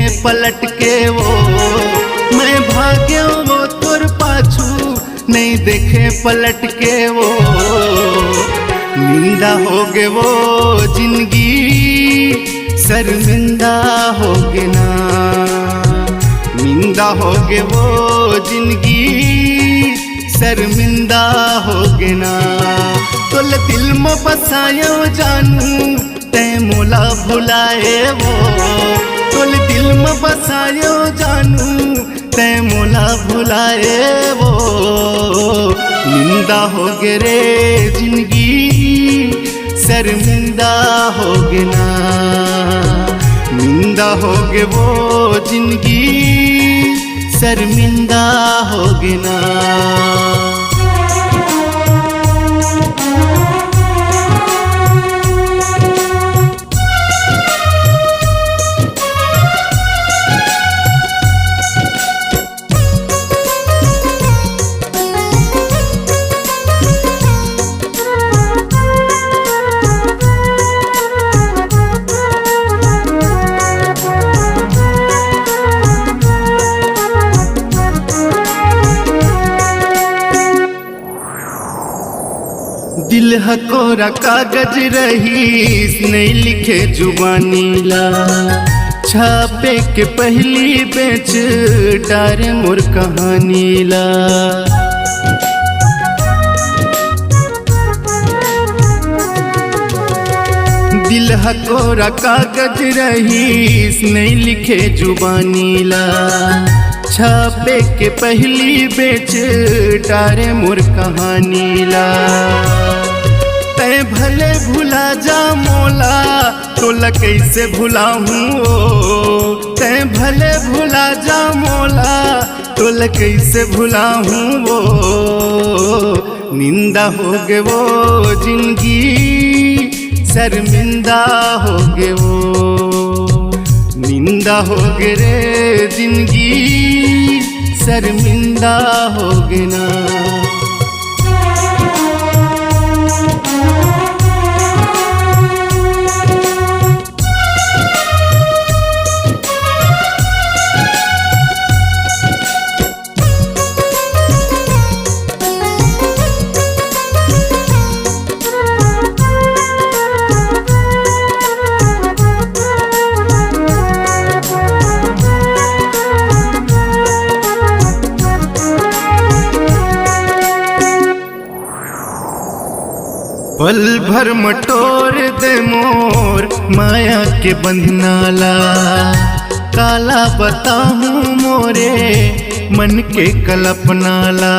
देखे पलट के वो, मैं भाग्यो वो तोर पाछू नहीं देखे पलट के वो। निंदा हो गे वो जिंदगी शर्मिंदा हो गे ना, निंदा हो गे वो जिंदगी शर्मिंदा हो गे ना। तोल दिल में बसायो जानू तै मोला भुलाए वो, तोल दिल में बसायो जानू तै मोला भुलाए वो। निंदा हो गे रे जिंदगी शर्मिंदा हो गे ना, निंदा हो गे वो जिंदगी शर्मिंदा हो गे ना। दिल हकोरा कागज रहीस नहीं लिखे जुबानी ला, छापे के पहली बेच डारे मोर कहानी ला। दिल हकोरा कागज रहीस नहीं लिखे जुबानी ला, छापे के पहली बेच डारे मोर कहानी ला। तै भले भुला जा मोला तोला कैसे भुलाऊं वो, तै भले भुला जा मोला तोला कैसे भुलाऊं वो। निंदा हो गे वो जिंदगी शर्मिंदा हो गे वो, निंदा हो गे रे जिंदगी शर्मिंदा हो गे ना। पल भर मटोर दे मोर माया के बंधनाला, काला बताऊं मोरे मन के कल्पनाला।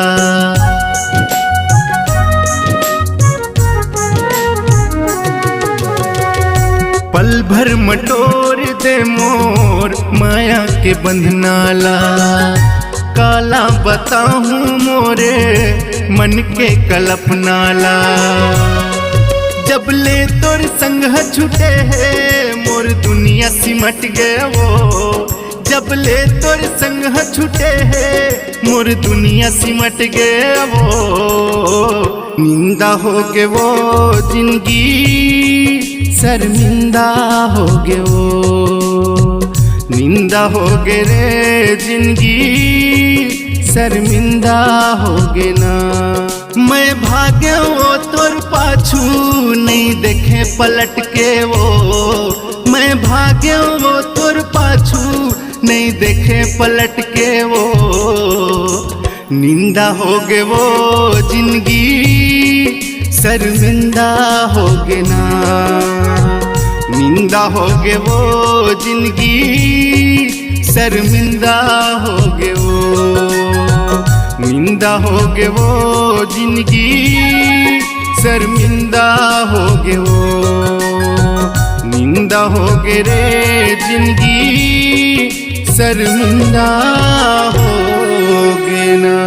पल भर मटोर दे मोर माया के बंधनाला, काला बताऊं मोरे मन के कल्पनाला। जब ले तोर संग छूटे है मोर दुनिया सिमट गए वो, जब ले तोर संग छूटे है मोर दुनिया सिमट गए वो। निंदा हो गे वो जिंदगी शर्मिंदा हो गे वो, निंदा हो गे रे जिंदगी शर्मिंदा हो गे ना। मैं भाग्यो वो तोर पाछू नहीं देखे पलट के वो, मैं भाग्यो वो तोर पाछू नहीं देखे पलट के वो। निंदा हो गे वो जिंदगी शर्मिंदा हो गे ना, निंदा हो गे वो जिंदगी शर्मिंदा हो गे वो, निंदा हो गे वो जिंदगी शर्मिंदा हो गे वो। निंदा हो गे रे जिंदगी शर्मिंदा हो गे ना।